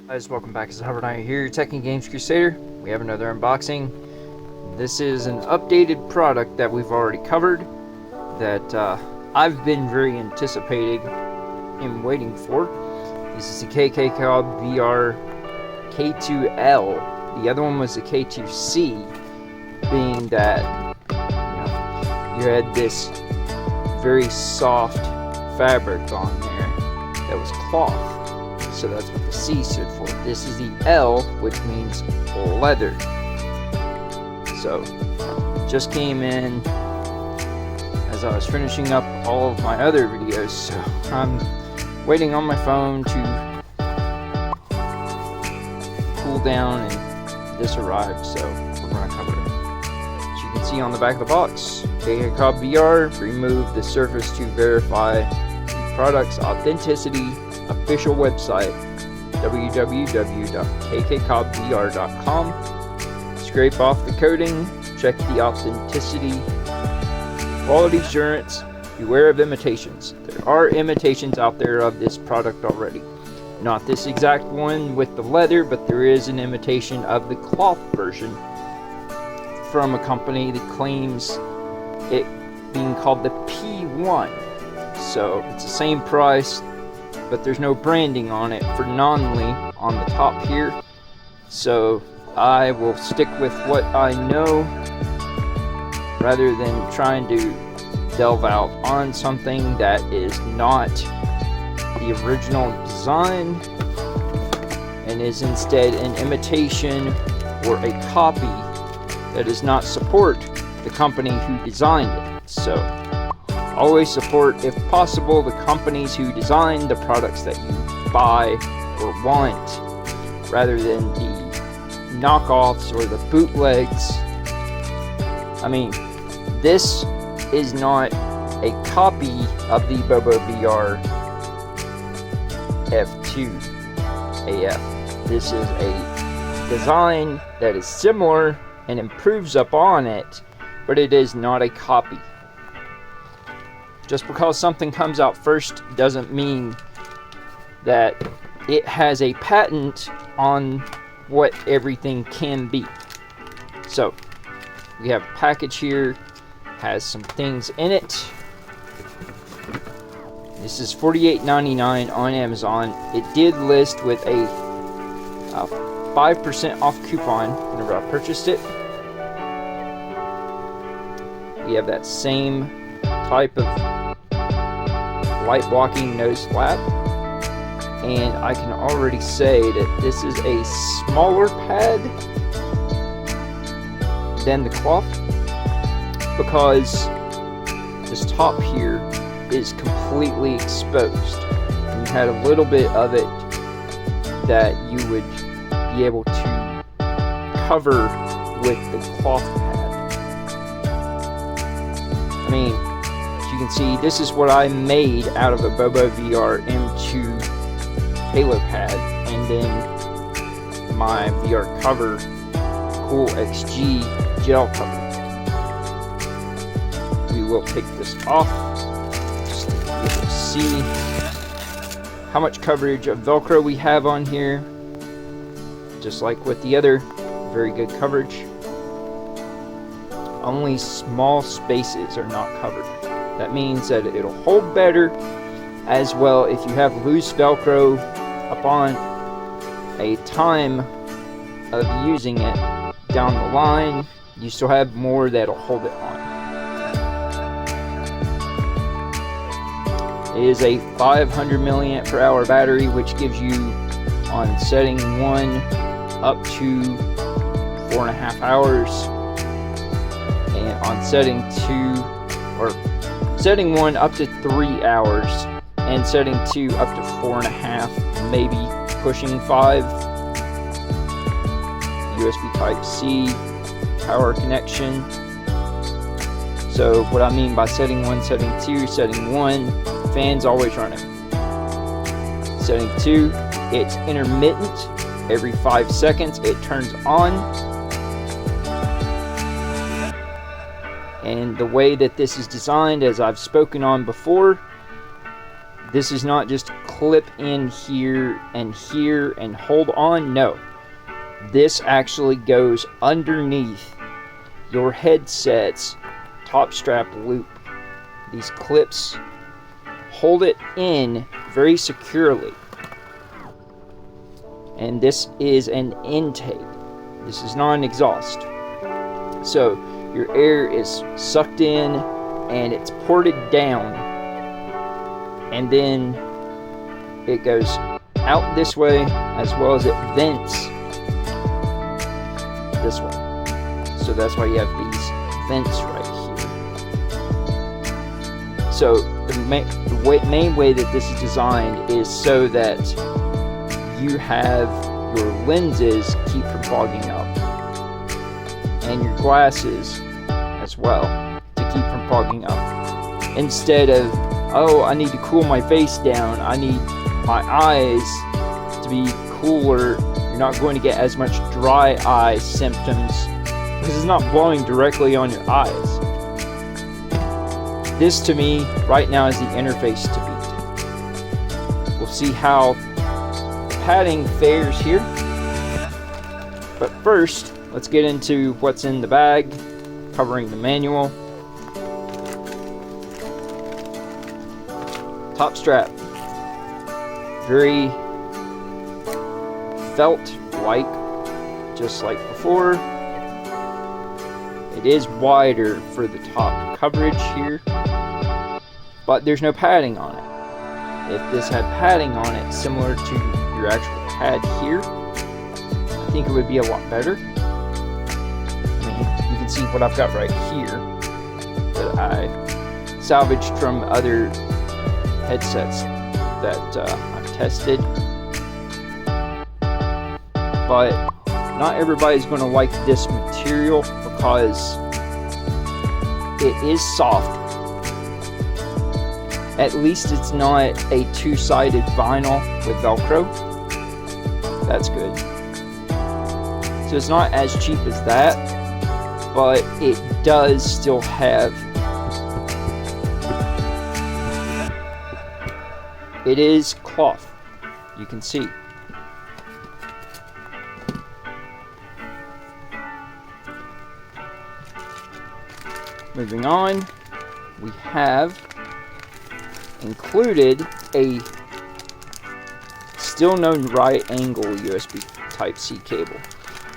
Guys, welcome back. It's Hubbard Knight here, Tech and Games Crusader. We have another unboxing. This is an updated product that we've already covered that I've been very anticipating and waiting for. This is the KKCOBVR K2L. The other one was the K2C, being that you had this very soft fabric on there that was cloth. So that's what the C stood for. This is the L, which means leather. So, just came in as I was finishing up all of my other videos. So, I'm waiting on my phone to cool down, and this arrived. So, we're going to cover it. As you can see on the back of the box, KKCOBVR remove the surface to verify the product's authenticity. Official website www.kkcobvr.com. Scrape off the coating, check the authenticity, quality assurance, beware of imitations. There are imitations out there of this product already. Not this exact one with the leather, but there is an imitation of the cloth version from a company that claims it being called the P1. So it's the same price, but there's no branding on it for non-ly on the top here. So I will stick with what I know rather than trying to delve out on something that is not the original design and is instead an imitation or a copy that does not support the company who designed it. So always support, if possible, the companies who design the products that you buy or want, rather than the knockoffs or the bootlegs. I mean, this is not a copy of the BoboVR F2 AF. This is a design that is similar and improves upon it, but it is not a copy. Just because something comes out first doesn't mean that it has a patent on what everything can be. So, we have a package here, has some things in it. This is $48.99 on Amazon. It did list with a 5% off coupon whenever I purchased it. We have that same type of light blocking nose flap, and I can already say that this is a smaller pad than the cloth, because this top here is completely exposed, and you had a little bit of it that you would be able to cover with the cloth pad. I mean, you can see this is what I made out of a BoboVR M2 Halo pad, and then my VR cover, Cool XG gel cover. We will take this off just to be able to see how much coverage of Velcro we have on here. Just like with the other, very good coverage. Only small spaces are not covered. That means that it'll hold better. As well, if you have loose Velcro upon a time of using it down the line, you still have more that'll hold it on. It is a 500 milliamp per hour battery, which gives you on setting 1 up to 4.5 hours, and on setting 2 or setting 1 up to 3 hours, and setting 2 up to 4.5, maybe pushing 5. USB Type-C power connection. So what I mean by setting 1, setting 2, setting 1, fan's always running. Setting 2, it's intermittent. Every 5 seconds it turns on. And the way that this is designed, as I've spoken on before, this is not just clip in here and hold on. No. This actually goes underneath your headset's top strap loop. These clips hold it in very securely. And this is an intake. This is not an exhaust. So your air is sucked in and it's ported down, and then it goes out this way, as well as it vents this way. So that's why you have these vents right here. So the main way that this is designed is so that you have your lenses keep from fogging up, and your glasses as well to keep from fogging up. Instead of, oh, I need to cool my face down, I need my eyes to be cooler, you're not going to get as much dry eye symptoms because it's not blowing directly on your eyes. This to me right now is the interface to beat. We'll see how the padding fares here. But first, let's get into what's in the bag, covering the manual. Top strap. Very felt-like, just like before. It is wider for the top coverage here, but there's no padding on it. If this had padding on it, similar to your actual pad here, I think it would be a lot better. I mean, you can see what I've got right here that I salvaged from other headsets that I've tested. But not everybody's going to like this material because it is soft. At least it's not a two-sided vinyl with Velcro. That's good. So it's not as cheap as that, but it does still have, it is cloth, you can see. Moving on, we have included a still known right angle USB Type-C cable.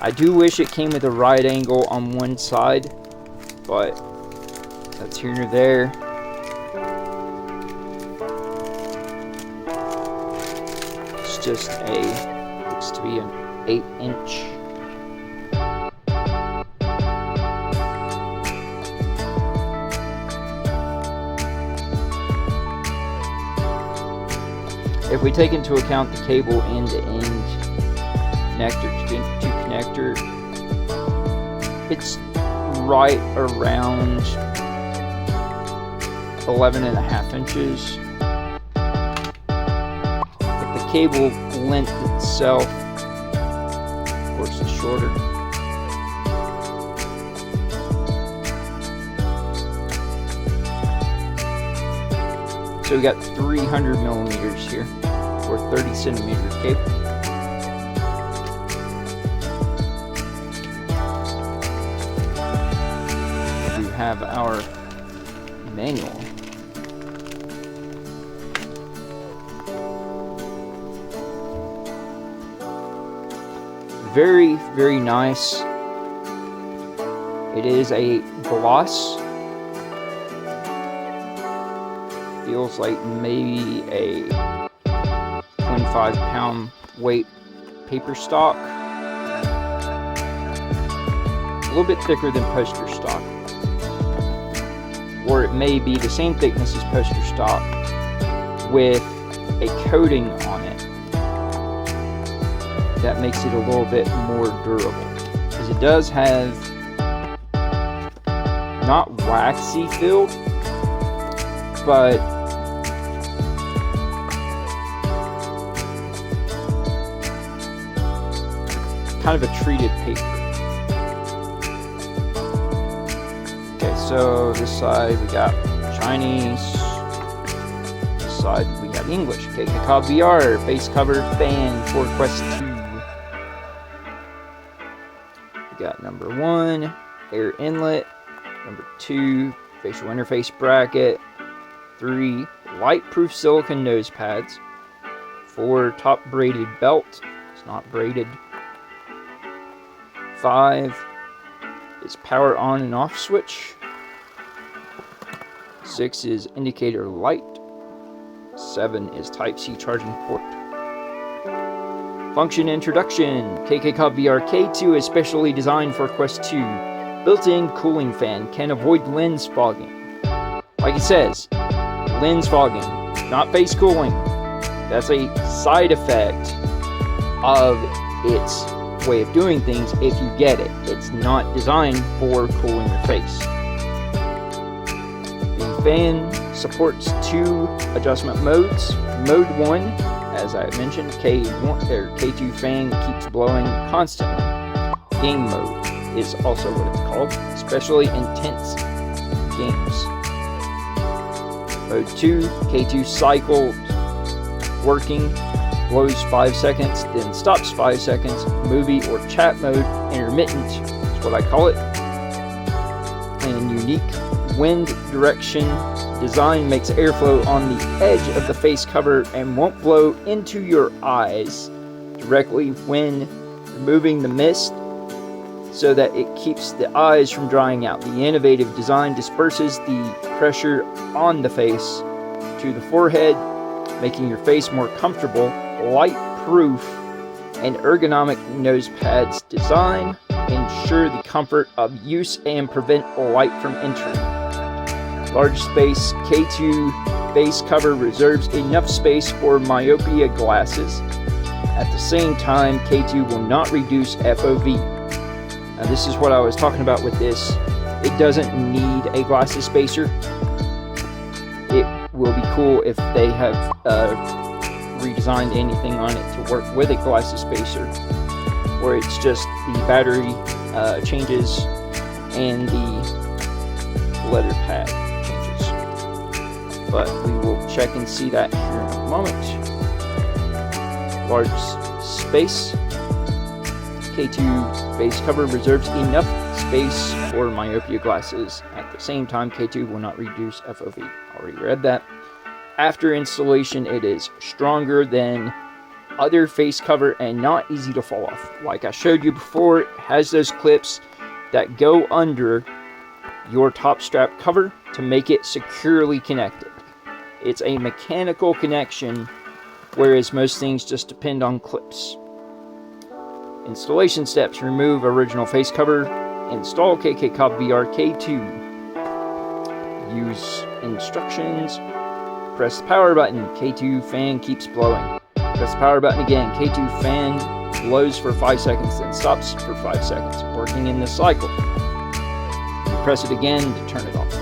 I do wish it came with a right angle on one side, but that's here nor there. It's just looks to be an 8-inch. If we take into account the cable end-to-end connector to connector, it's right around 11.5 inches. But the cable length itself, of course, is shorter. So we got 300 millimeters here, or 30 centimeter cable. We have our manual. Very, very nice. It is a gloss. Feels like maybe a 25-pound weight paper stock. A little bit thicker than poster stock. Or it may be the same thickness as poster stock with a coating on it that makes it a little bit more durable. Because it does have not waxy feel, but kind of a treated paper. Okay, so this side we got Chinese, this side we have English. KKCOBVR face cover fan for Quest 2. We got number 1, air inlet. Number 2, facial interface bracket. 3, light-proof silicone nose pads. 4, top braided belt. It's not braided. 5 is power on and off switch. 6 is indicator light. 7 is Type-C charging port. Function introduction. KKCOBVR K2 is specially designed for Quest 2. Built-in cooling fan can avoid lens fogging. Like it says, lens fogging, not face cooling. That's a side effect of its way of doing things if you get it. It's not designed for cooling your face. The fan supports 2 adjustment modes. Mode 1, as I mentioned, K2 fan keeps blowing constantly. Game mode is also what it's called, especially intense games. Mode 2, K2 cycle working, blows 5 seconds, then stops 5 seconds. Movie or chat mode, intermittent is what I call it. And unique wind direction design makes airflow on the edge of the face cover and won't blow into your eyes directly when removing the mist, so that it keeps the eyes from drying out. The innovative design disperses the pressure on the face to the forehead, making your face more comfortable. Light-proof and ergonomic nose pads design ensure the comfort of use and prevent light from entering. Large space K2 face cover reserves enough space for myopia glasses. At the same time, K2 will not reduce FOV. Now, this is what I was talking about with this. It doesn't need a glasses spacer. It will be cool if they have redesigned anything on it to work with a glasses spacer, where it's just the battery changes and the leather pad changes. But we will check and see that here in a moment. Large space K2 face cover reserves enough space for myopia glasses. At the same time, K2 will not reduce FOV. Already read that. After installation, it is stronger than other face cover and not easy to fall off. Like I showed you before, it has those clips that go under your top strap cover to make it securely connected. It's a mechanical connection, whereas most things just depend on clips. Installation steps: remove original face cover, install KKCOBVR K2. Use instructions. Press the power button, K2 fan keeps blowing. Press the power button again, K2 fan blows for 5 seconds, then stops for 5 seconds, working in this cycle. Press it again to turn it off.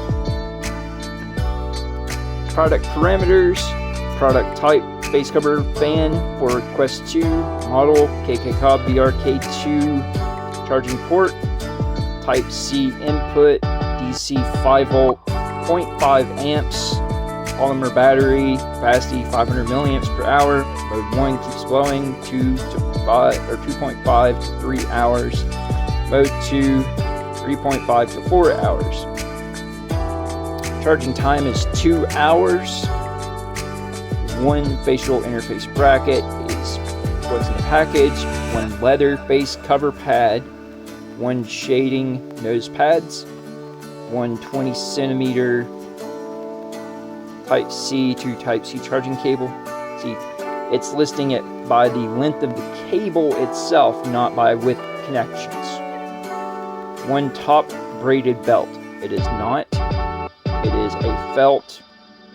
Product parameters: product type, face cover fan for Quest 2, model KKCOBVR K2, charging port, Type-C input, DC 5 volt, 0.5 amps, polymer battery, capacity 500 milliamps per hour. Mode 1 keeps blowing 2.5 to 3 hours. Mode 2, 3.5 to 4 hours. Charging time is 2 hours. 1 facial interface bracket is what's in the package. 1 leather face cover pad. 1 shading nose pads. 1 20 centimeter Type-C to Type-C charging cable. See, it's listing it by the length of the cable itself, not by width connections. 1 top braided belt. It is not. It is a felt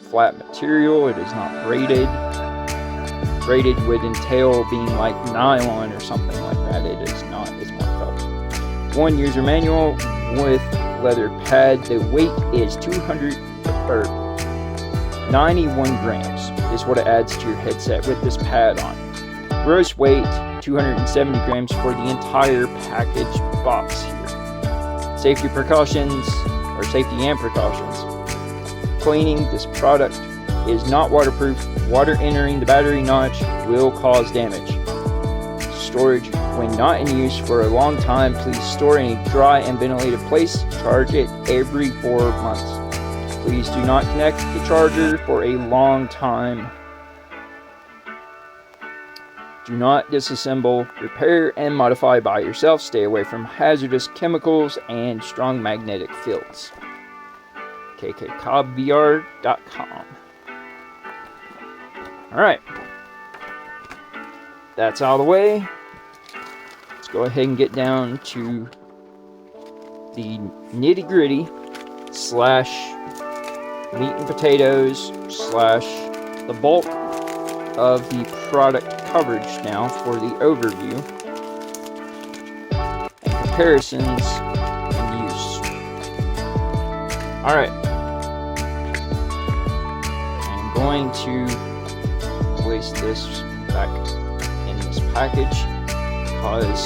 flat material. It is not braided. Braided would entail being like nylon or something like that. It is not. It's more felt. 1 user manual with leather pad. The weight is 91 grams is what it adds to your headset with this pad on. Gross weight 270 grams for the entire package box here. Safety and precautions. Cleaning: this product is not waterproof. Water entering the battery notch will cause damage. Storage. When not in use for a long time, please store in a dry and ventilated place. Charge it every 4 months. Please do not connect the charger for a long time. Do not disassemble, repair, and modify by yourself. Stay away from hazardous chemicals and strong magnetic fields. KKCOBVR.com. Alright. That's out of the way. Let's go ahead and get down to the nitty-gritty / meat and potatoes / the bulk of the product coverage now for the overview and comparisons and use. Alright. I'm going to place this back in this package because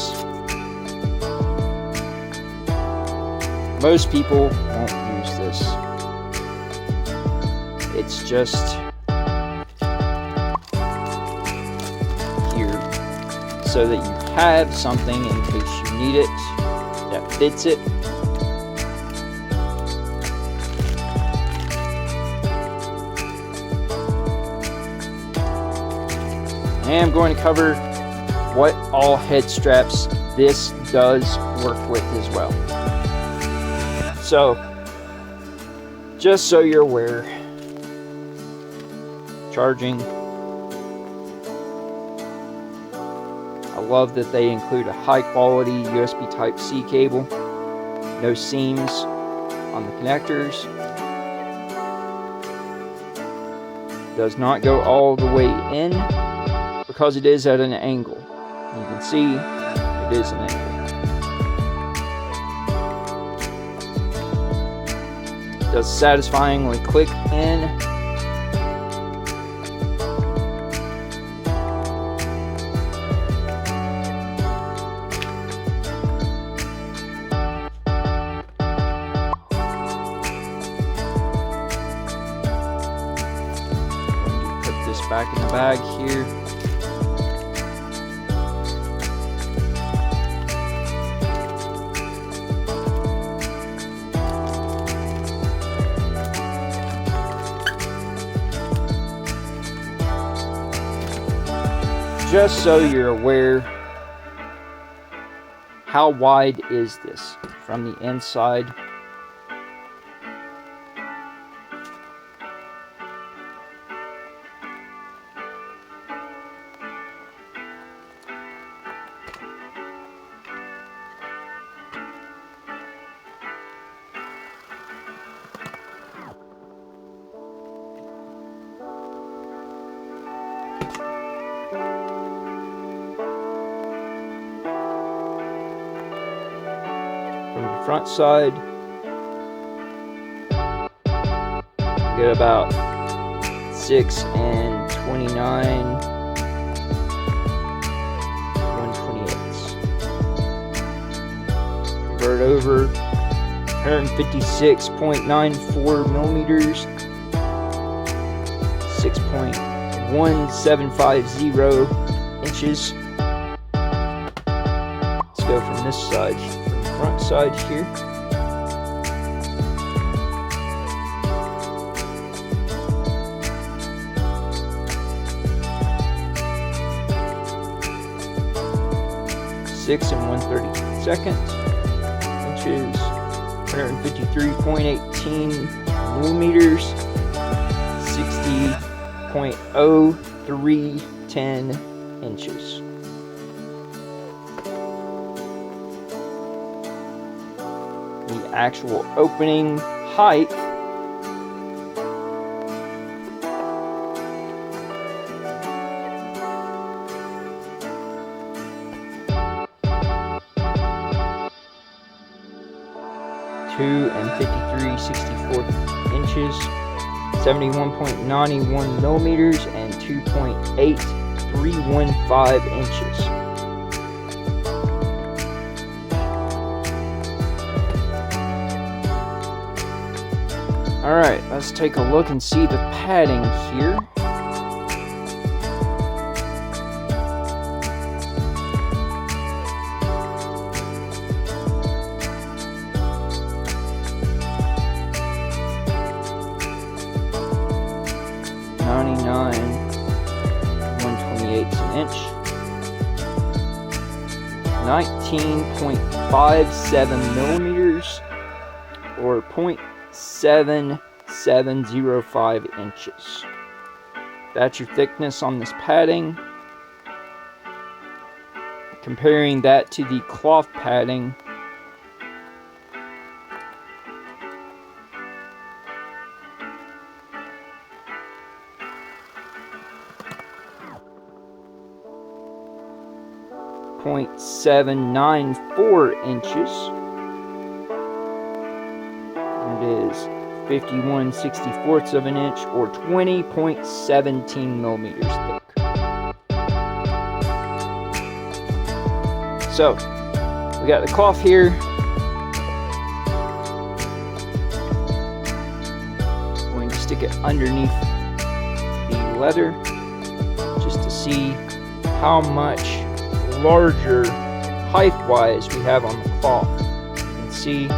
most people won't use this. It's just here so that you have something in case you need it that fits it. I am going to cover what all head straps this does work with as well. So, just so you're aware, charging. I love that they include a high quality USB Type-C cable, no seams on the connectors, does not go all the way in because it is at an angle. You can see it is an angle. It does satisfyingly click in. Back in the bag here. Just so you're aware, how wide is this from the inside? From the front side, you get about 6 and 29 1/28. Convert over 156.94 millimeters, 6.1750 inches. Let's go from this side. Front side here. (6 and 1/32 inches), 153.18 millimeters, 60.0310 inches. Actual opening height (2 and 53/64 inches), 71.91 millimeters, and 2.8315 inches. Alright, let's take a look and see the padding here. $99, 1/28 an inch. 19.57 millimeters, or 0.7705 inches. That's your thickness on this padding. Comparing that to the cloth padding, .794 inches. It is 51/64 of an inch, or 20.17 millimeters thick. So, we got the cloth here. Going to stick it underneath the leather just to see how much larger height-wise we have on the cloth. You can see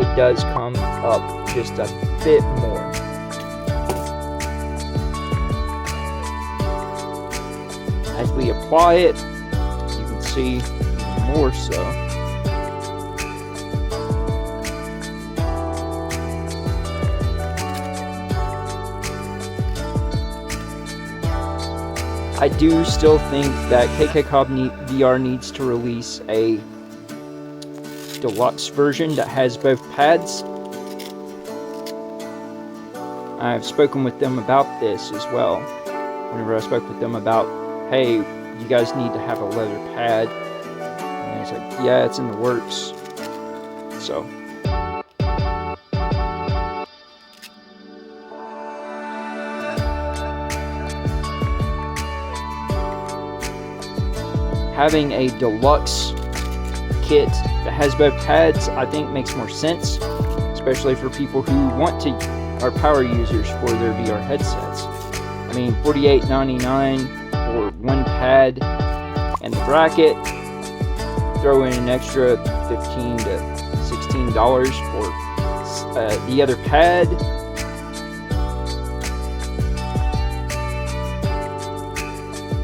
it does come up just a bit more. As we apply it, you can see even more so. I do still think that KKCOBVR needs to release a deluxe version that has both pads. I've spoken with them about this as well. Whenever I spoke with them about, hey, you guys need to have a leather pad. And it's like, yeah, it's in the works. So. Having a deluxe kit that has both pads, I think makes more sense, especially for people who are power users for their VR headsets. I mean, $48.99 for one pad and the bracket. Throw in an extra $15 to $16 for the other pad.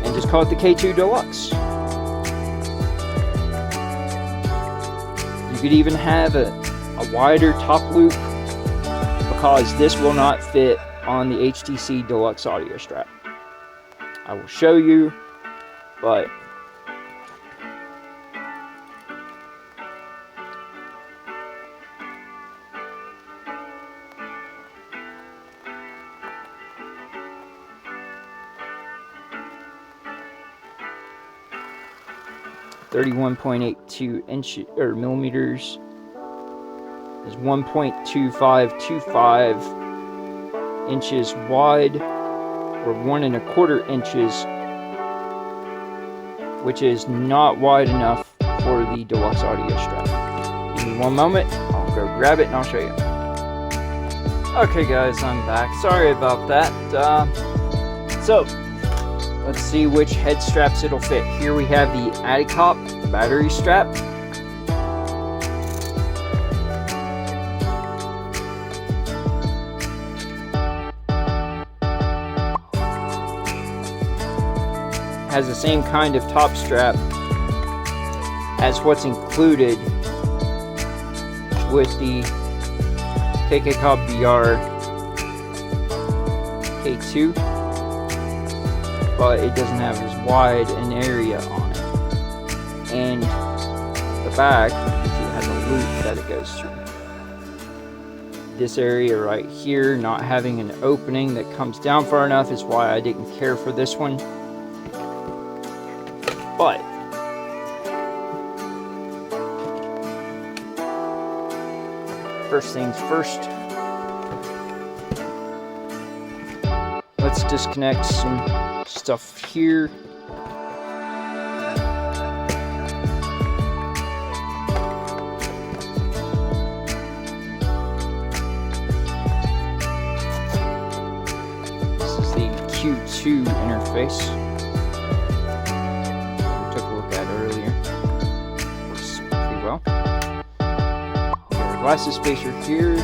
And just call it the K2 Deluxe. You could even have a wider top loop, because this will not fit on the HTC Deluxe audio strap. I will show you, but .82 millimeters is 1.2525 inches wide, or 1.25 inches, which is not wide enough for the deluxe audio strap. Give me one moment, I'll go grab it and I'll show you. Okay guys, I'm back. Sorry about that. So, let's see which head straps it'll fit. Here we have the Adicop battery strap. Has the same kind of top strap as what's included with the KKCOBVR K2, but it doesn't have as wide an area on it. And the back, you can see it has a loop that it goes through. This area right here not having an opening that comes down far enough is why I didn't care for this one. But first things first, let's disconnect some stuff here. Q2 interface. We took a look at earlier. Works pretty well. Got a glasses spacer here.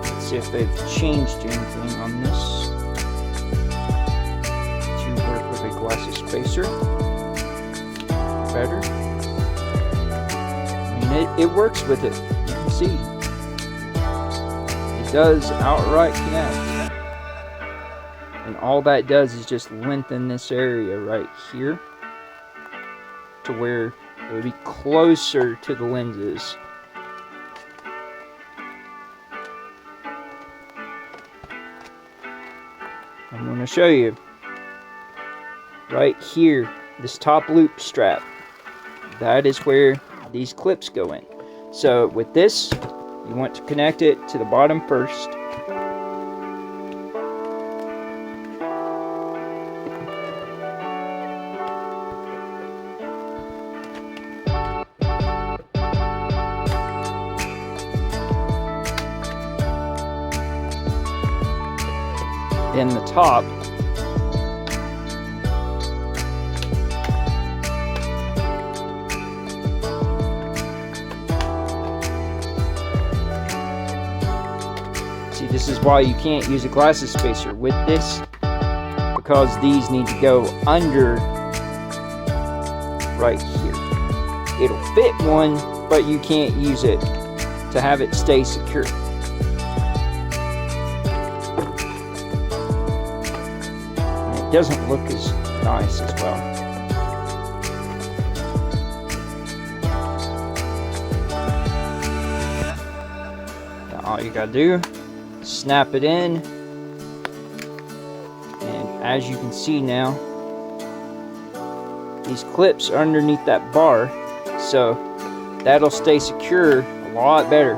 Let's see if they've changed anything on this to work with a glasses spacer better. I mean, it works with it. You can see it does outright connect, and all that does is just lengthen this area right here to where it would be closer to the lenses. I'm going to show you right here, this top loop strap. That is where these clips go in. So with this, you want to connect it to the bottom first. Then the top. See, this is why you can't use a glasses spacer with this, because these need to go under right here. It'll fit one, but you can't use it to have it stay secure. It doesn't look as nice as well. Now all you gotta do, snap it in, and as you can see now, these clips are underneath that bar, so that'll stay secure a lot better.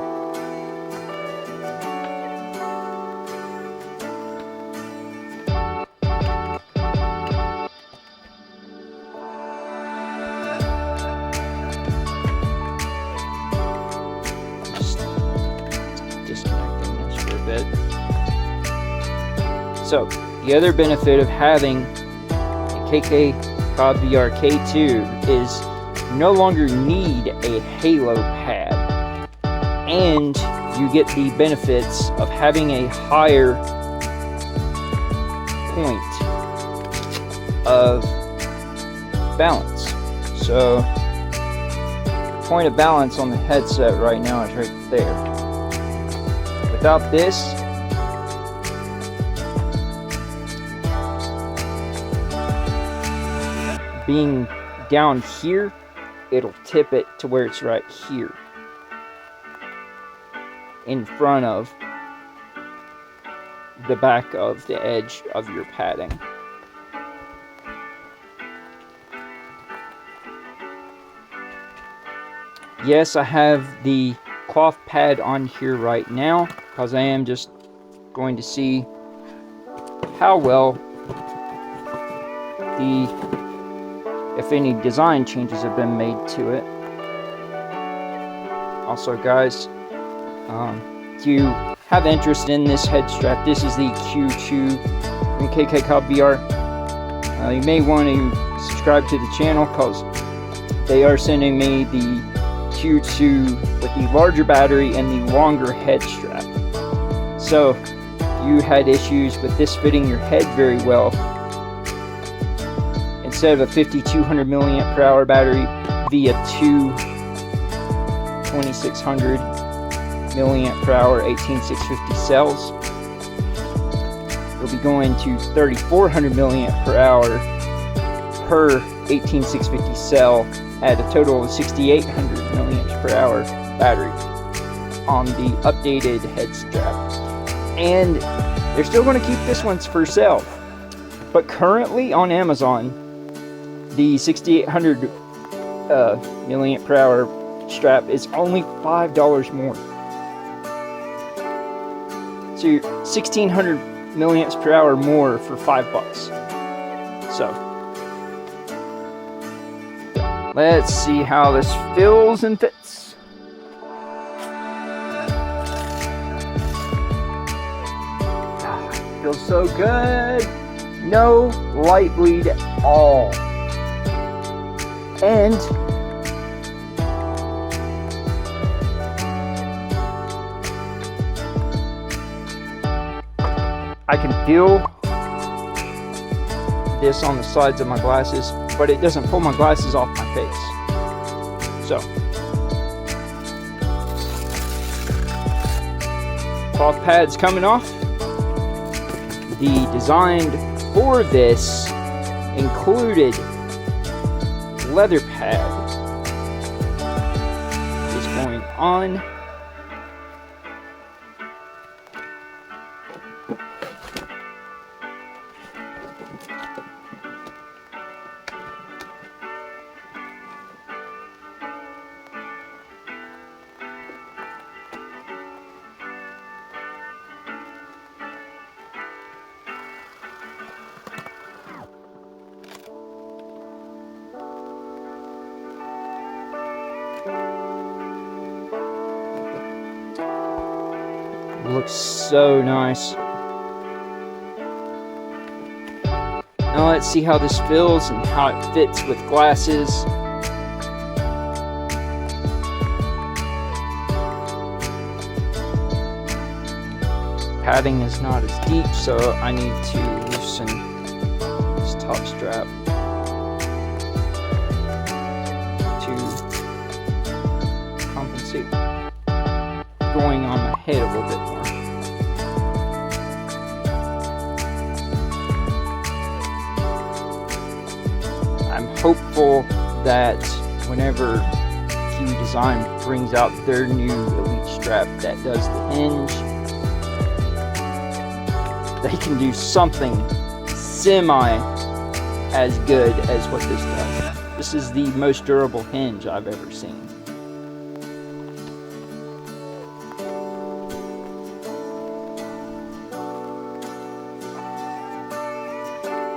So, the other benefit of having a KKCOBVR K2 is you no longer need a halo pad, and you get the benefits of having a higher point of balance. So, the point of balance on the headset right now is right there. Without this, being down here, it'll tip it to where it's right here in front of the back of the edge of your padding. Yes, I have the cloth pad on here right now because I am just going to see how well if any design changes have been made to it. Also, guys, if you have interest in this head strap, this is the Q2 from KKCOBVR. You may want to subscribe to the channel because they are sending me the Q2 with the larger battery and the longer head strap. So, if you had issues with this fitting your head very well, instead of a 5200 milliamp per hour battery via two 2600 milliamp per hour 18650 cells, you'll be going to 3400 milliamp per hour per 18650 cell at a total of 6800 milliamps per hour battery on the updated head strap. And they're still going to keep this one for sale, but currently on Amazon, the 6800 milliamp per hour strap is only $5 more. So you're 1600 milliamps per hour more for $5. So let's see how this feels and fits. Feels so good. No light bleed at all. And I can feel this on the sides of my glasses, but it doesn't pull my glasses off my face. So, cloth pads coming off. The design for this included leather pad is going on. Looks so nice. Now let's see how this feels and how it fits with glasses. Padding is not as deep, so I need to loosen this top strap to compensate going on my head a little bit more. I'm hopeful that whenever Q Design brings out their new Elite strap that does the hinge, they can do something semi as good as what this does. This is the most durable hinge I've ever seen.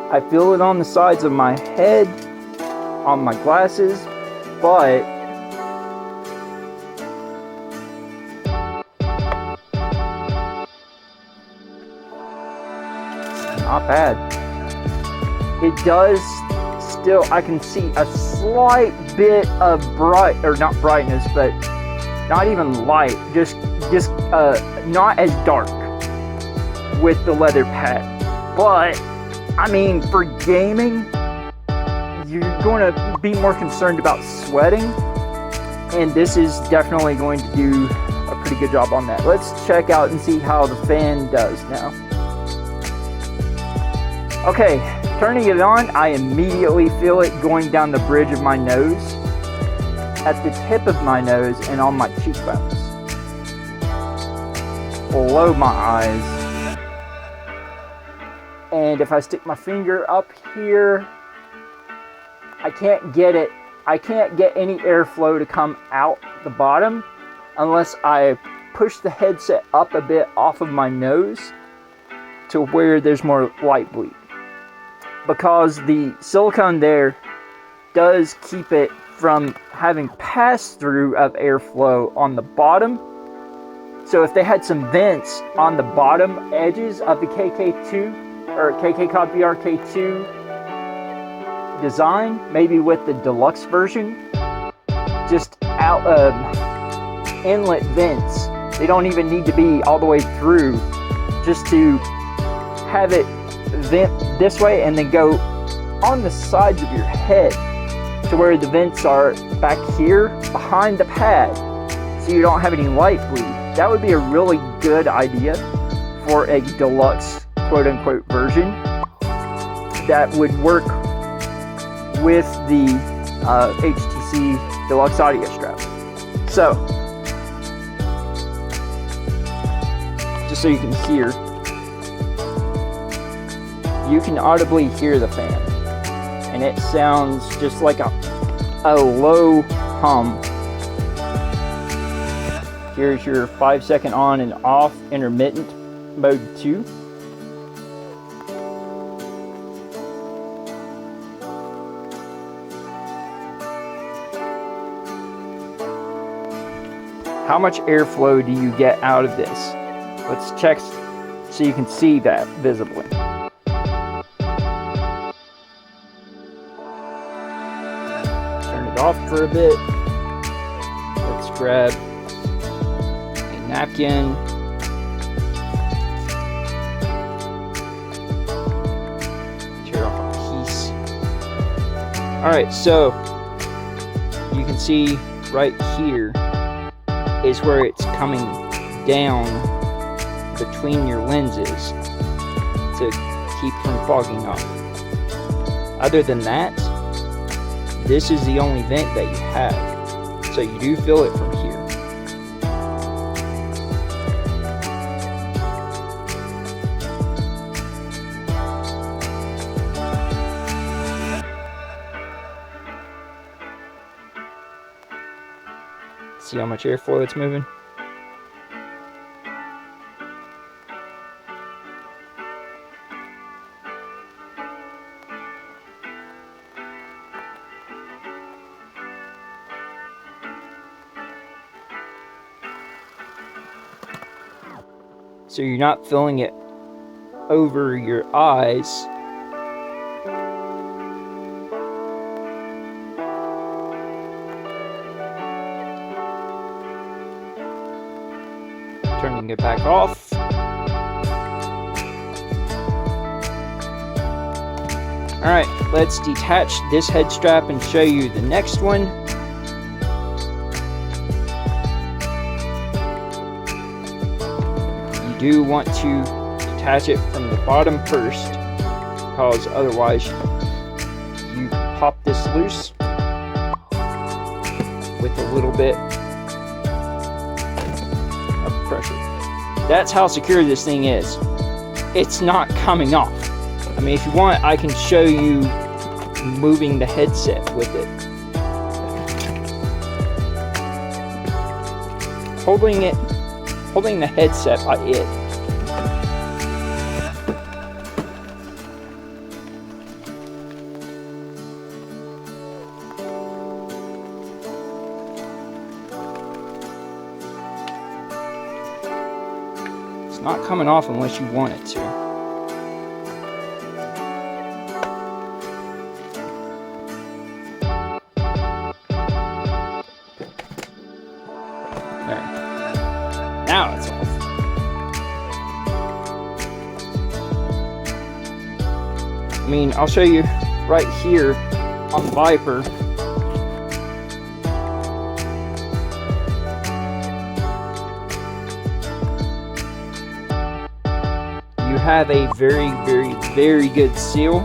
I feel it on the sides of my head, on my glasses, but it's not bad. It does still, I can see a slight bit of not brightness, but not even light, just not as dark with the leather pad. But I mean, for gaming, you're going to be more concerned about sweating, and this is definitely going to do a pretty good job on that. Let's check out and see how the fan does now. Okay, turning it on, I immediately feel it going down the bridge of my nose, at the tip of my nose, and on my cheekbones, below my eyes. And if I stick my finger up here, I can't get it. I can't get any airflow to come out the bottom unless I push the headset up a bit off of my nose to where there's more light bleed. Because the silicone there does keep it from having pass-through of airflow on the bottom. So if they had some vents on the bottom edges of the KK2, or KKCOBVR K2 design, maybe with the deluxe version, just out of inlet vents. They don't even need to be all the way through, just to have it vent this way and then go on the sides of your head to where the vents are back here behind the pad, so you don't have any light bleed. That would be a really good idea for a deluxe quote-unquote version that would work with the HTC Deluxe Audio strap. So, just so you can hear, you can audibly hear the fan, and it sounds just like a low hum. Here's your 5-second on and off intermittent mode 2. How much airflow do you get out of this? Let's so you can see that visibly. Turn it off for a bit. Let's grab a napkin. Tear off a piece. Alright, so you can see right here is where it's coming down between your lenses to keep from fogging up. Other than that, this is the only vent that you have, so you do feel it from here. See how much airflow it's moving? So you're not feeling it over your eyes. Turning it back off. Alright, let's detach this head strap and show you the next one. You do want to detach it from the bottom first, because otherwise you pop this loose with a little bit of pressure. That's how secure this thing is. It's not coming off. I mean, if you want, I can show you moving the headset with it. Holding the headset by it. It's not coming off unless you want it to. Now it's off. I mean, I'll show you right here on the Viper. You have a very, very, very good seal.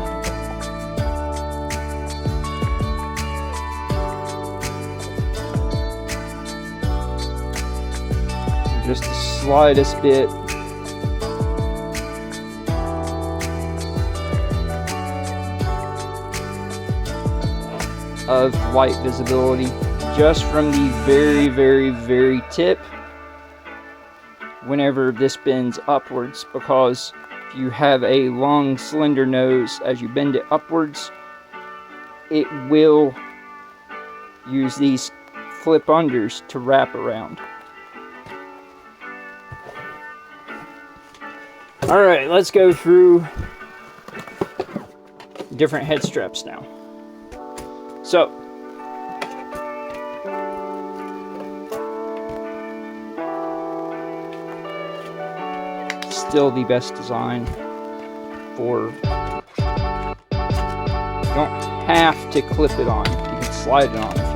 Just the slightest bit of light visibility just from the very, very, very tip whenever this bends upwards, because if you have a long slender nose, as you bend it upwards, it will use these flip unders to wrap around. Alright, let's go through different head straps now. So, still the best design for, you don't have to clip it on, you can slide it on if you want.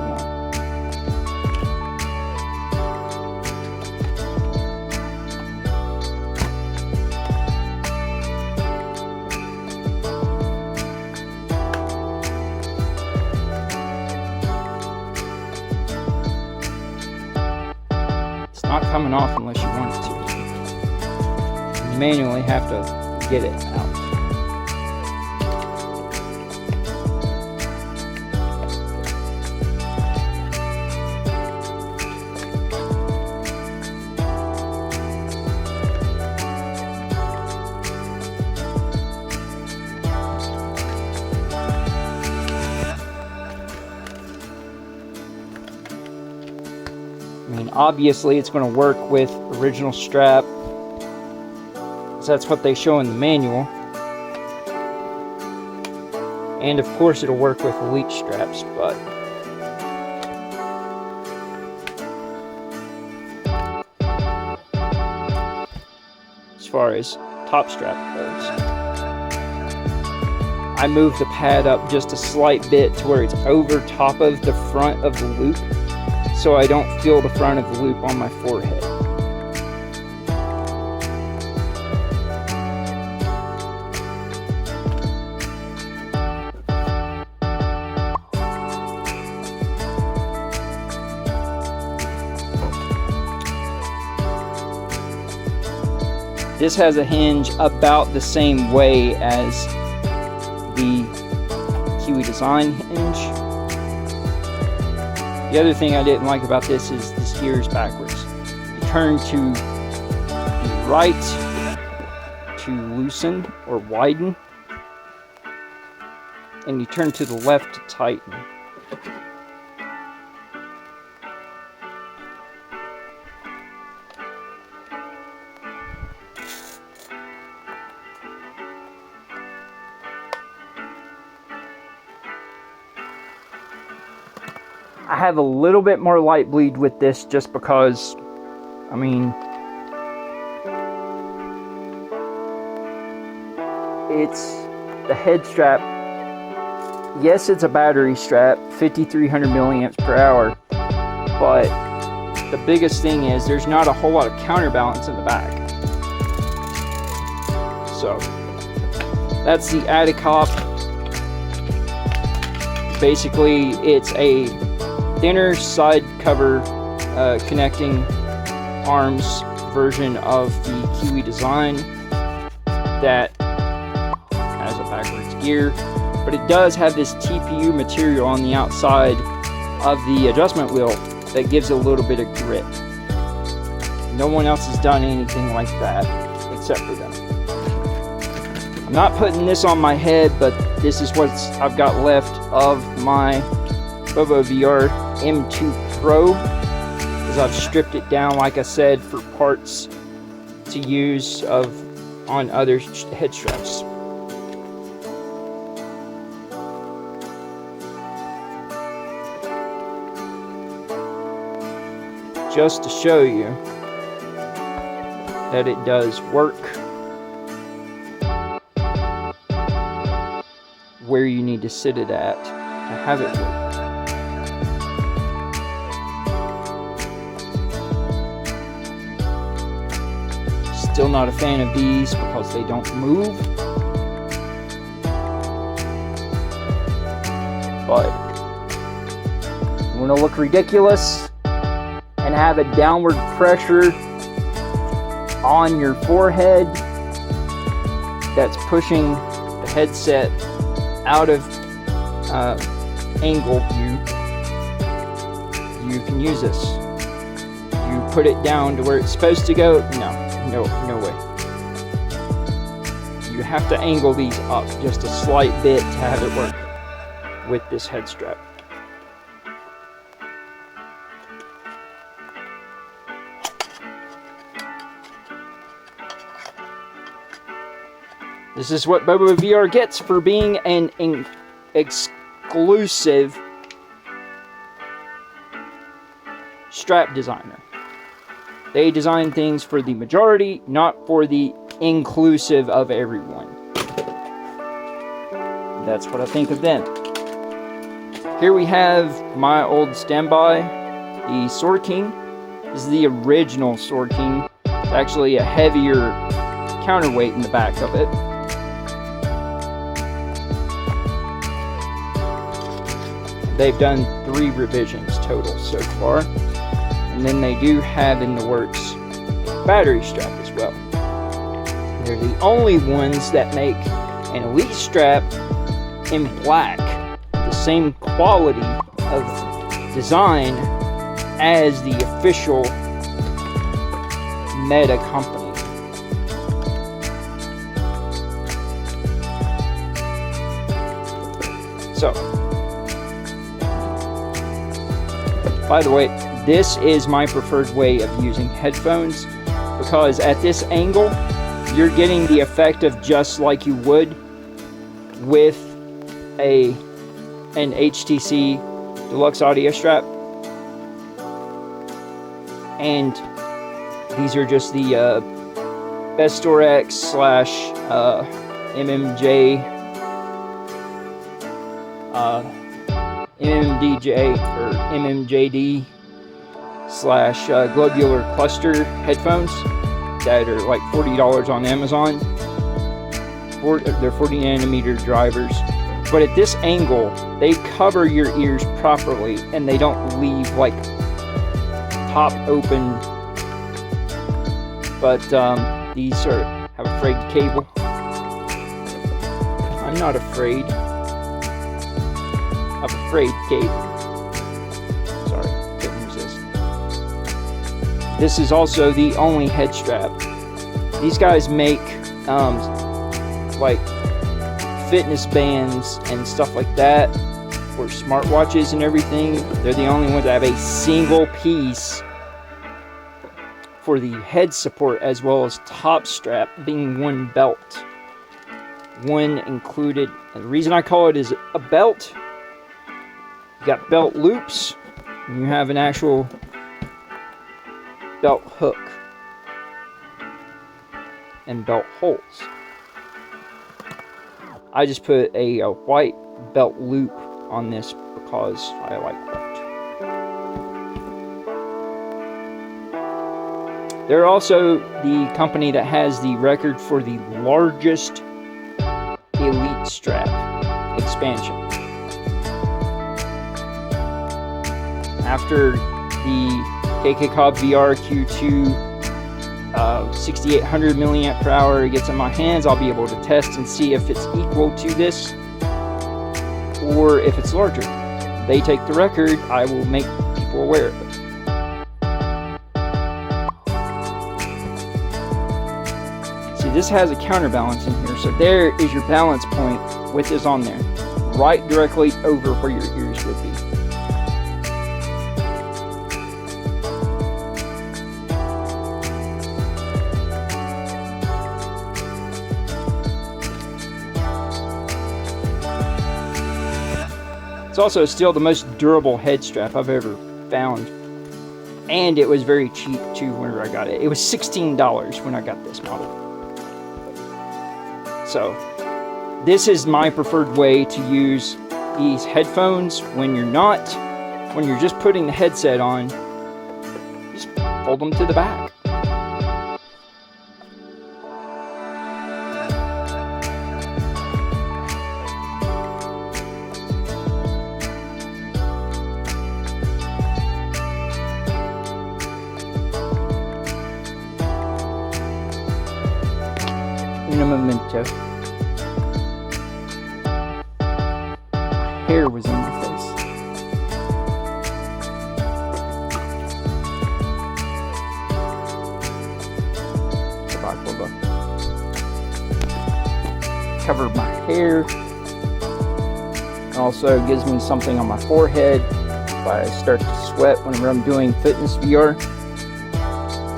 Not coming off unless you want it to. You manually have to get it out. I mean, obviously it's going to work with original strap, because that's what they show in the manual. And of course it'll work with elite straps, but as far as top strap goes, I move the pad up just a slight bit to where it's over top of the front of the loop, so I don't feel the front of the loop on my forehead. This has a hinge about the same way as the Kiwi Design hinge. The other thing I didn't like about this is this gear is backwards. You turn to the right to loosen or widen, and you turn to the left to tighten. I have a little bit more light bleed with this just because, I mean, it's the head strap. Yes, it's a battery strap, 5,300 milliamps per hour, but the biggest thing is there's not a whole lot of counterbalance in the back. So that's the Adicop. Basically, it's a thinner side cover connecting arms version of the Kiwi Design that has a backwards gear, but it does have this TPU material on the outside of the adjustment wheel that gives it a little bit of grip. No one else has done anything like that except for them. I'm not putting this on my head, but this is what I've got left of my KKCOBVR M2 Pro, because I've stripped it down, like I said, for parts to use on other head straps. Just to show you that it does work where you need to sit it at to have it work. Still not a fan of these because they don't move, but you want to look ridiculous and have a downward pressure on your forehead that's pushing the headset out of angle view. You can use this. You put it down to where it's supposed to go. No way. You have to angle these up just a slight bit to have it work with this head strap. This is what KKCOBVR gets for being an exclusive strap designer. They design things for the majority, not for the inclusive of everyone. That's what I think of them. Here we have my old standby, the Sword King. This is the original Sword King. It's actually a heavier counterweight in the back of it. They've done 3 revisions total so far. And then they do have in the works a battery strap as well. They're the only ones that make an elite strap in black, the same quality of design as the official Meta company. So, by the way, this is my preferred way of using headphones, because at this angle you're getting the effect of just like you would with an HTC Deluxe audio strap. And these are just the Best Store X / MMJ MMDJ or MMJD / globular cluster headphones that are like $40 on Amazon. They're 40 nanometer drivers, but at this angle they cover your ears properly and they don't leave like top open. But these have a frayed cable. I'm not afraid of a frayed cable. Sorry, couldn't resist. This is also the only head strap. These guys make like fitness bands and stuff like that, or smartwatches and everything. They're the only ones that have a single piece for the head support as well as top strap, being one belt, one included. And the reason I call it is a belt, you got belt loops and you have an actual belt hook and belt holes. I just put a white belt loop on this because I like that. They're also the company that has the record for the largest Elite strap expansion. After the KKCOBVR Q2 6800 milliamp per hour gets in my hands, I'll be able to test and see if it's equal to this or if it's larger. If they take the record, I will make people aware of it. This has a counterbalance in here, so there is your balance point with this on there, right directly over where your ears would be. It's also still the most durable head strap I've ever found, and it was very cheap too whenever I got it. It was $16 when I got this model. So, this is my preferred way to use these headphones when you're just putting the headset on. Just fold them to the back. In a memento. Hair was in my face. Covered my hair. It also gives me something on my forehead if I start to sweat whenever I'm doing fitness VR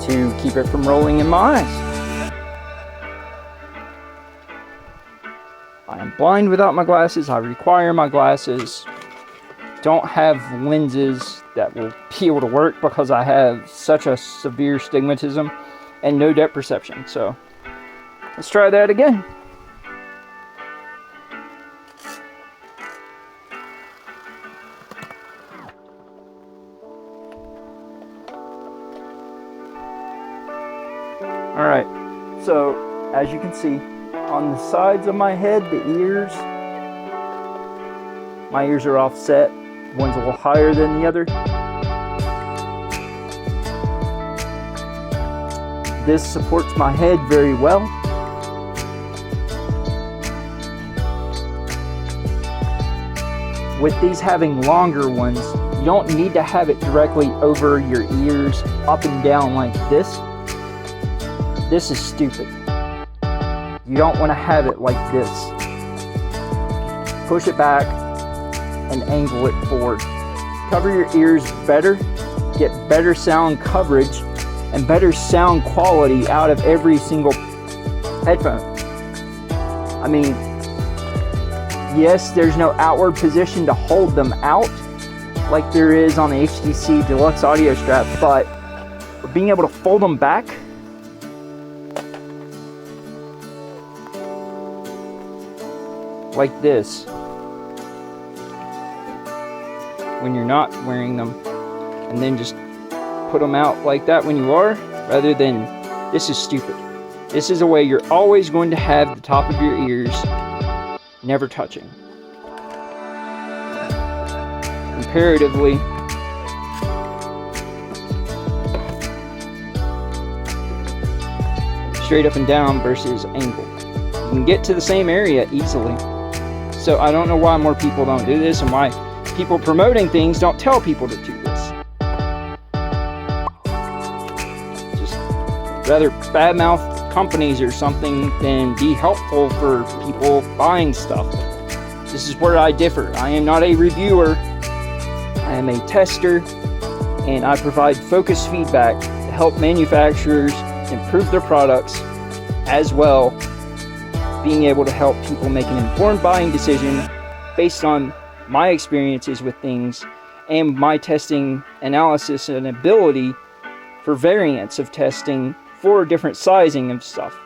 to keep it from rolling in my eyes. I am blind without my glasses. I require my glasses. Don't have lenses that will be able to work because I have such a severe stigmatism and no depth perception. So let's try that again. Alright, so as you can see, on the sides of my head, my ears are offset. One's a little higher than the other. This supports my head very well. With these having longer ones, you don't need to have it directly over your ears, up and down like this. This is stupid. You don't want to have it like this. Push it back and angle it forward. Cover your ears better, get better sound coverage and better sound quality out of every single headphones. I mean, yes, there's no outward position to hold them out like there is on the HTC Deluxe Audio Strap, but being able to fold them back, like this, when you're not wearing them, and then just put them out like that when you are, rather than, this is stupid. This is a way you're always going to have the top of your ears never touching. Comparatively, straight up and down versus angle. You can get to the same area easily. So I don't know why more people don't do this, and why people promoting things don't tell people to do this. Just rather badmouth companies or something than be helpful for people buying stuff. This is where I differ. I am not a reviewer. I am a tester, and I provide focused feedback to help manufacturers improve their products, as well being able to help people make an informed buying decision based on my experiences with things and my testing analysis and ability for variants of testing for different sizing of stuff.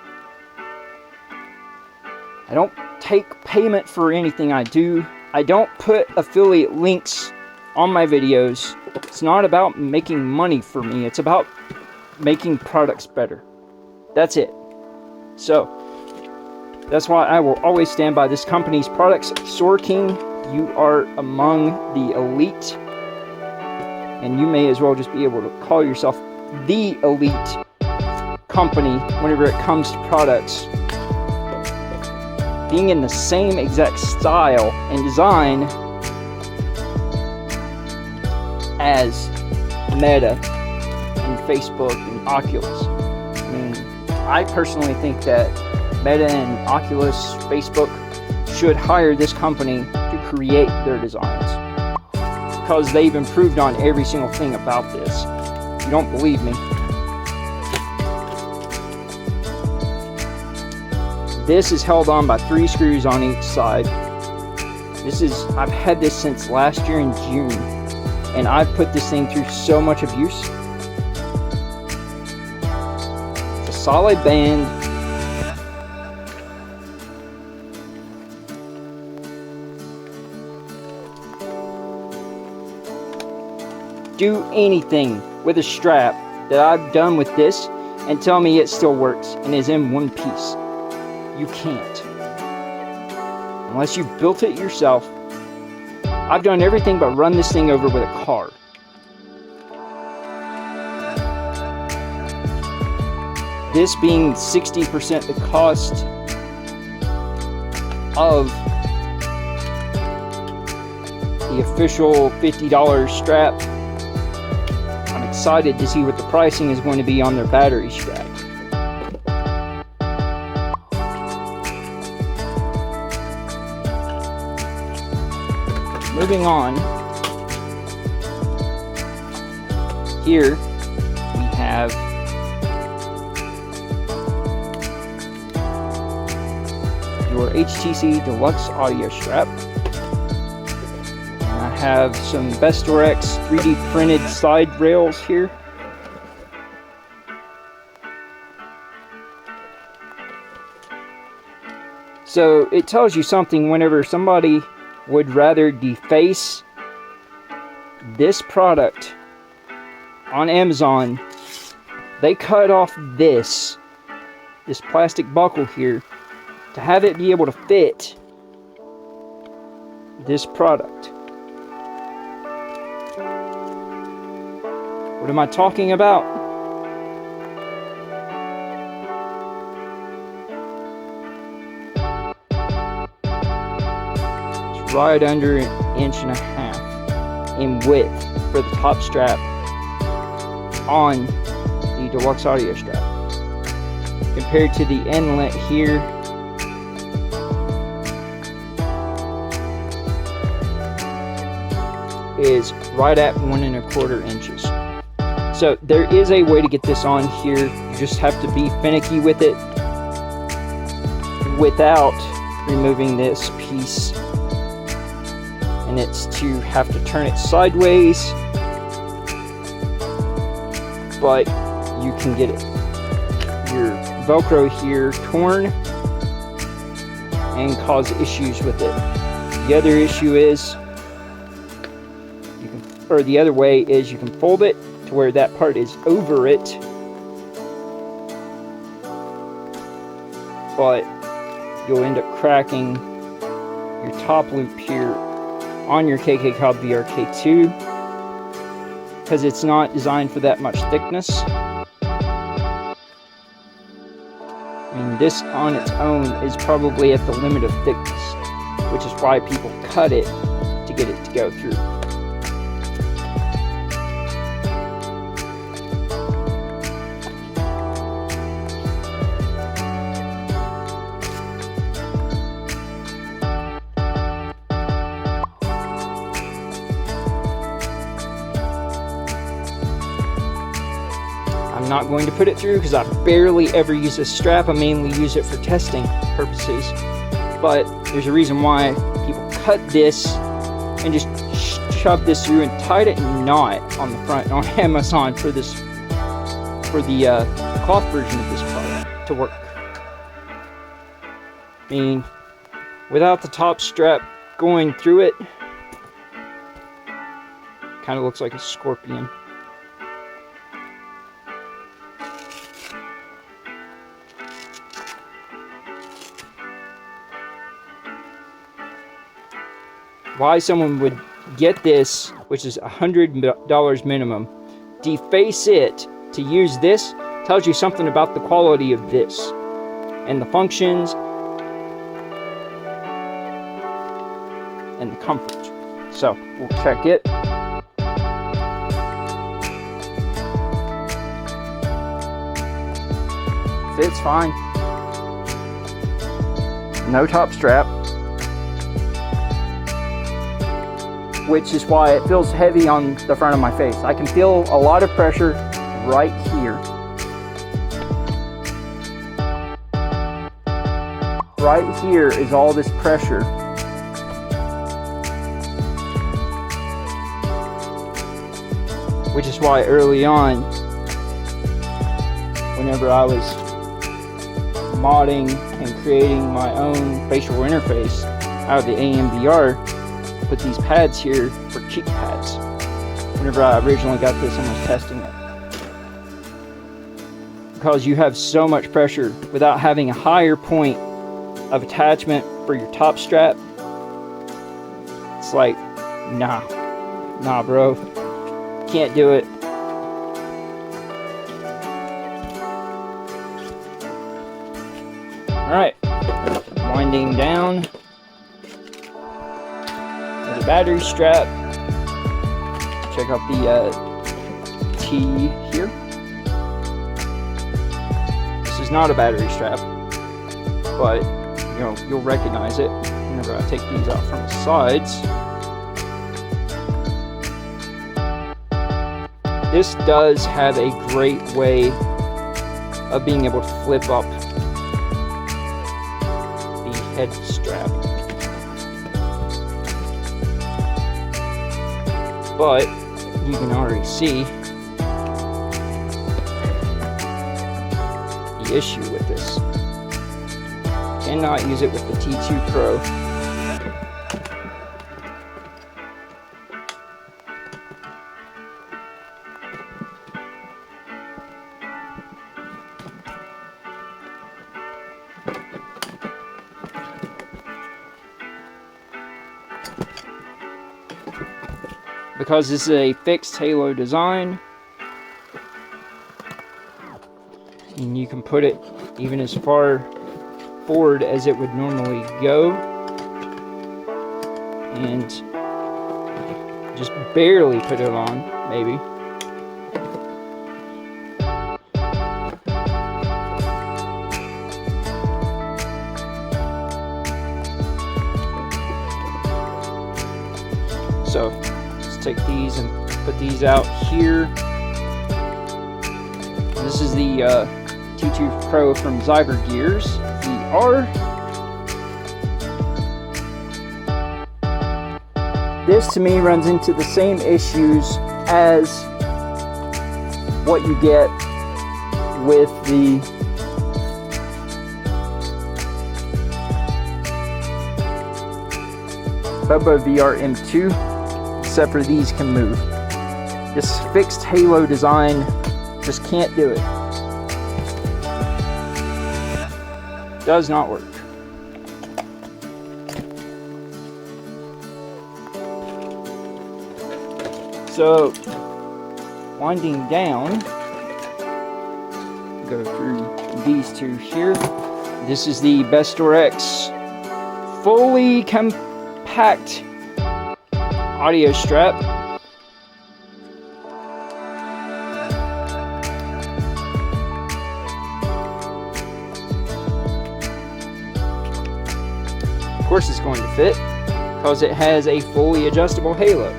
I don't take payment for anything I do. I don't put affiliate links on my videos. It's not about making money for me. It's about making products better. That's it. So that's why I will always stand by this company's products. Sword King, you are among the elite, and you may as well just be able to call yourself the elite company whenever it comes to products. Being in the same exact style and design as Meta and Facebook and Oculus. I mean, I personally think that Meta and Oculus, Facebook should hire this company to create their designs, because they've improved on every single thing about this. If you don't believe me, this is held on by 3 screws on each side. I've had this since last year in June, and I've put this thing through so much abuse. It's a solid band. Do anything with a strap that I've done with this and tell me it still works and is in one piece. You can't. Unless you've built it yourself. I've done everything but run this thing over with a car. This being 60% the cost of the official $50 strap. I'm excited to see what the pricing is going to be on their battery strap. Moving on, here we have your HTC Deluxe Audio Strap. And I have some Vestorex 3D printed side rails here. So it tells you something whenever somebody would rather deface this product on Amazon. They cut off this plastic buckle here to have it be able to fit this product. What am I talking about? Right under 1.5 inches in width for the top strap on the Deluxe Audio Strap, compared to the inlet here is right at 1.25 inches. So there is a way to get this on here. You just have to be finicky with it. without removing this piece, and it's to have to turn it sideways, but you can get your Velcro here torn and cause issues with it. The other issue is, the other way is you can fold it to where that part is over it, but you'll end up cracking your top loop here on your KKCOBVR K2 because it's not designed for that much thickness. I mean, this on its own is probably at the limit of thickness, which is why people cut it to get it to go through. I'm not going to put it through because I barely ever use this strap. I mainly use it for testing purposes. But there's a reason why people cut this and just shove this through and tied it in knot on the front on Amazon for this, for the cloth version of this product to work. I mean, without the top strap going through it, kind of looks like a scorpion. Why someone would get this, which is $100 minimum, deface it to use this, tells you something about the quality of this and the functions and the comfort. So we'll check it. Fits fine. No top strap, which is why it feels heavy on the front of my face. I can feel a lot of pressure right here. Right here is all this pressure. Which is why early on, whenever I was modding and creating my own facial interface out of the AMVR, put these pads here for cheek pads. Whenever I originally got this and was testing it, because you have so much pressure without having a higher point of attachment for your top strap, it's like, nah bro, can't do it. Alright, winding down. The battery strap. Check out the T here. This is not a battery strap, but you know, you'll recognize it whenever I take these out from the sides. This does have a great way of being able to flip up the head strap. But you can already see the issue with this. Cannot use it with the T2 Pro. Because this is a fixed halo design, and you can put it even as far forward as it would normally go, and just barely put it on, maybe. So take these and put these out here. This is the T2 Pro from Xyber VR. This to me runs into the same issues as what you get with the KKCOBVR M2, except for these can move. This fixed halo design just can't do it. Does not work. So, winding down, go through these two here. This is the Bestor X fully compact audio strap. Of course it's going to fit because it has a fully adjustable halo.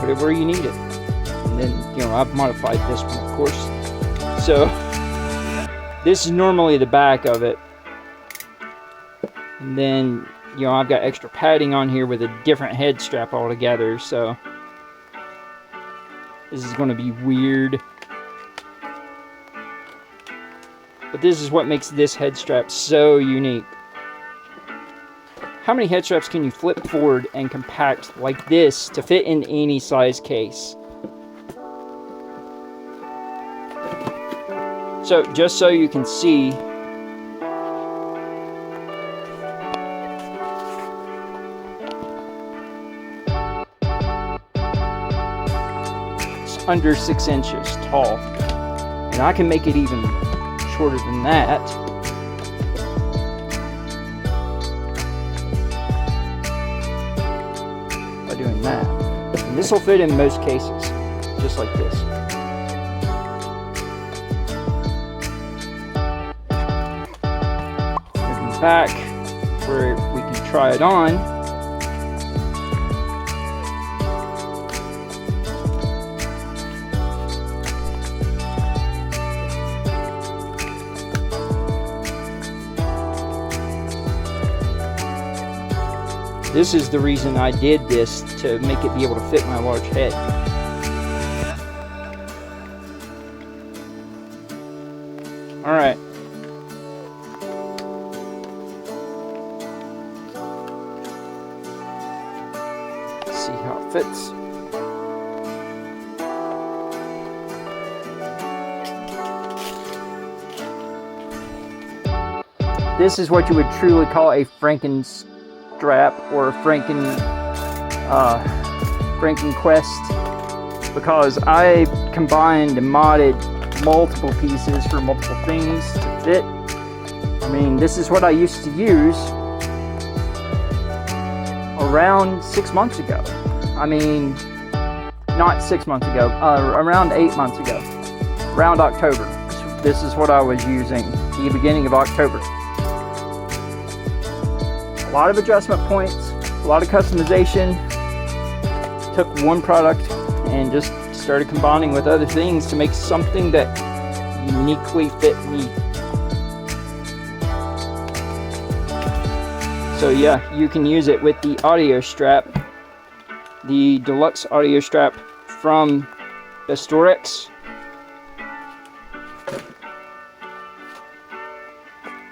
Put it where you need it. And then, I've modified this one, of course. So, this is normally the back of it. And then, I've got extra padding on here with a different head strap altogether, so this is going to be weird. But this is what makes this head strap so unique. How many head straps can you flip forward and compact like this to fit in any size case? So, just so you can see, it's under 6 inches tall. And I can make it even shorter than that. Doing that. And this will fit in most cases, just like this. Moving back where we can try it on. This is the reason I did this, to make it be able to fit my large head. Alright. Let's see how it fits. This is what you would truly call a Frankenstrap or a Frankenquest, because I combined and modded multiple pieces for multiple things to fit. I mean, this is what I used to use around 6 months ago. I mean, not 6 months ago, around 8 months ago, around October. This is what I was using, the beginning of October. A lot of adjustment points, a lot of customization. Took one product and just started combining with other things to make something that uniquely fit me. So yeah, you can use it with the audio strap, the deluxe audio strap from Bestor X.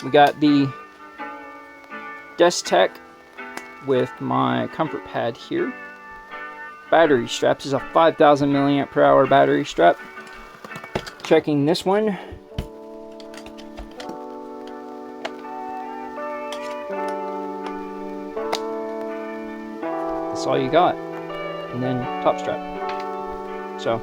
We got the Desk Tech with my comfort pad here. Battery strap. This is a 5,000 milliamp per hour battery strap. Checking this one. That's all you got. And then top strap. So.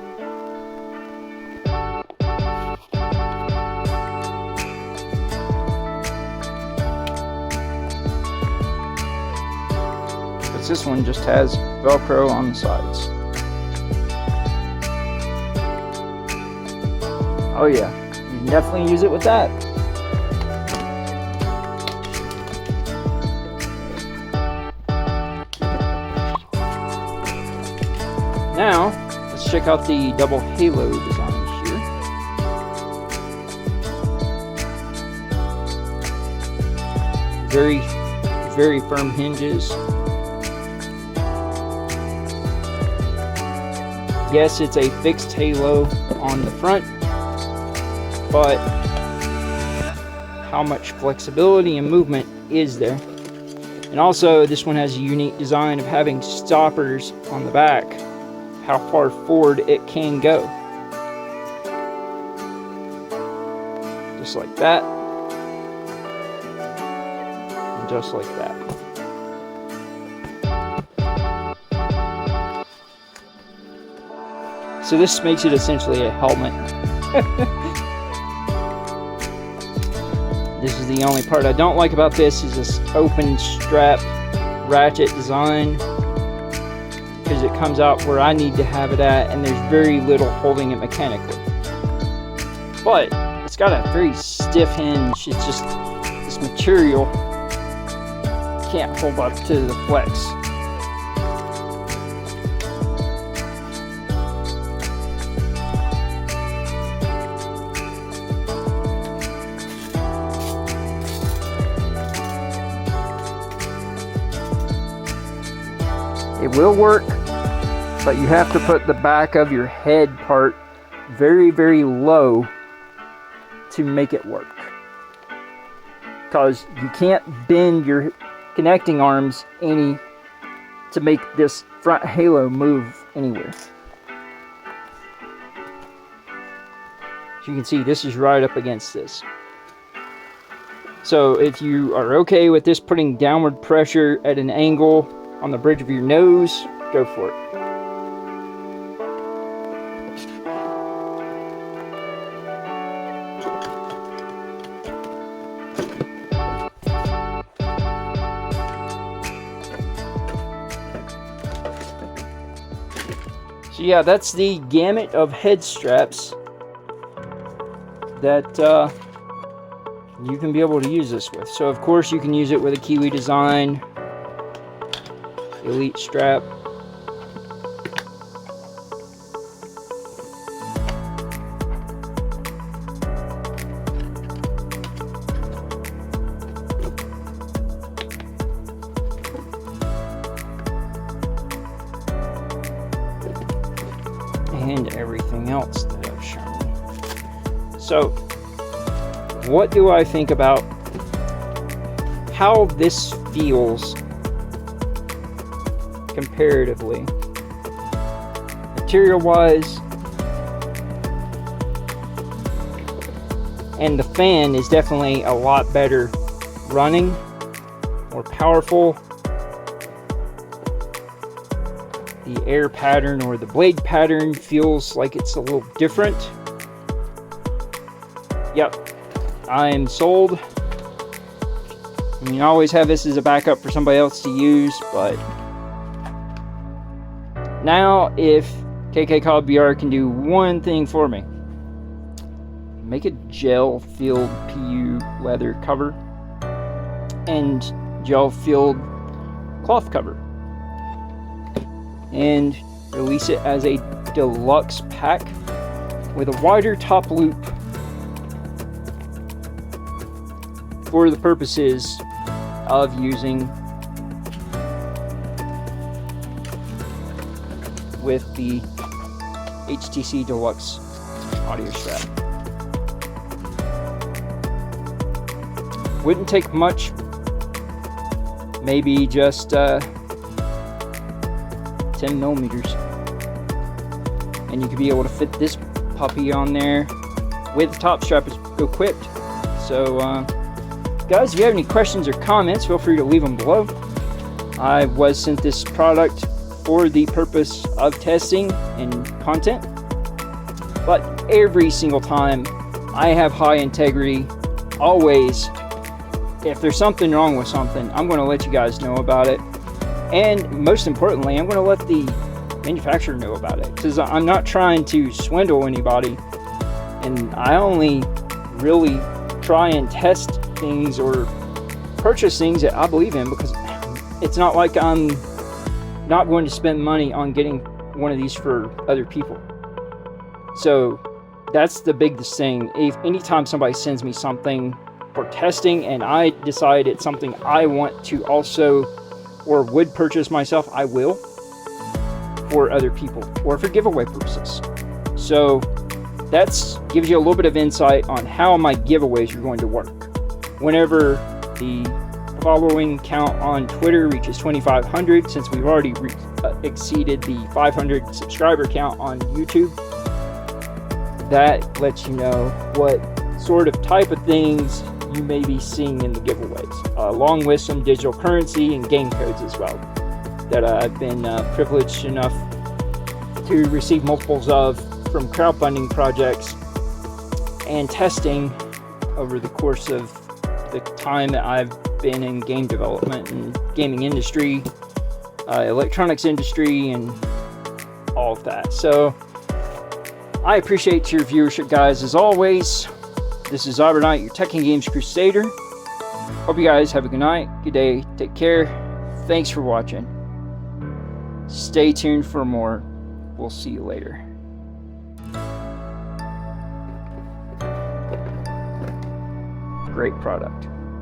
This one just has Velcro on the sides. Oh yeah, you can definitely use it with that. Now, let's check out the double halo design here. Very, very firm hinges. Yes, it's a fixed halo on the front, but how much flexibility and movement is there? And also, this one has a unique design of having stoppers on the back, how far forward it can go. Just like that. And just like that. So this makes it essentially a helmet. This is the only part I don't like about this, is this open strap ratchet design, because it comes out where I need to have it at, and there's very little holding it mechanically. But it's got a very stiff hinge. It's just this material can't hold up to the flex. It will work, but you have to put the back of your head part very, very low to make it work. Because you can't bend your connecting arms any to make this front halo move anywhere. As you can see, this is right up against this. So if you are okay with this putting downward pressure at an angle on the bridge of your nose, go for it. So yeah, that's the gamut of head straps that you can be able to use this with. So of course you can use it with a Kiwi design, Elite strap. And everything else that I've shown. So, what do I think about how this feels comparatively? Material wise, and the fan is definitely a lot better running, more powerful. The air pattern or the blade pattern feels like it's a little different. Yep, I'm sold. I mean, I always have this as a backup for somebody else to use, but now if KKCOBVR can do one thing for me, make a gel-filled PU leather cover and gel-filled cloth cover, and release it as a deluxe pack with a wider top loop for the purposes of using with the HTC Deluxe audio strap. Wouldn't take much, maybe just 10 millimeters, and you could be able to fit this puppy on there with the top strap equipped. So guys, if you have any questions or comments, feel free to leave them below. I was sent this product for the purpose of testing and content, but every single time I have high integrity. Always, if there's something wrong with something, I'm going to let you guys know about it, and most importantly, I'm going to let the manufacturer know about it, because I'm not trying to swindle anybody. And I only really try and test things or purchase things that I believe in, because it's not like I'm not going to spend money on getting one of these for other people. So that's the biggest thing. If anytime somebody sends me something for testing and I decide it's something I want to also or would purchase myself, I will, for other people or for giveaway purposes. So that gives you a little bit of insight on how my giveaways are going to work. Whenever the following count on Twitter reaches 2,500, since we've already exceeded the 500 subscriber count on YouTube, that lets you know what sort of type of things you may be seeing in the giveaways, along with some digital currency and game codes as well, that I've been privileged enough to receive multiples of from crowdfunding projects and testing over the course of the time that I've been in game development and gaming industry, electronics industry, and all of that. So I appreciate your viewership, guys. As always, this is Xyber Knight, your Tech and Games Crusader. Hope you guys have a good night, good day, take care. Thanks for watching. Stay tuned for more. We'll see you later. Great product.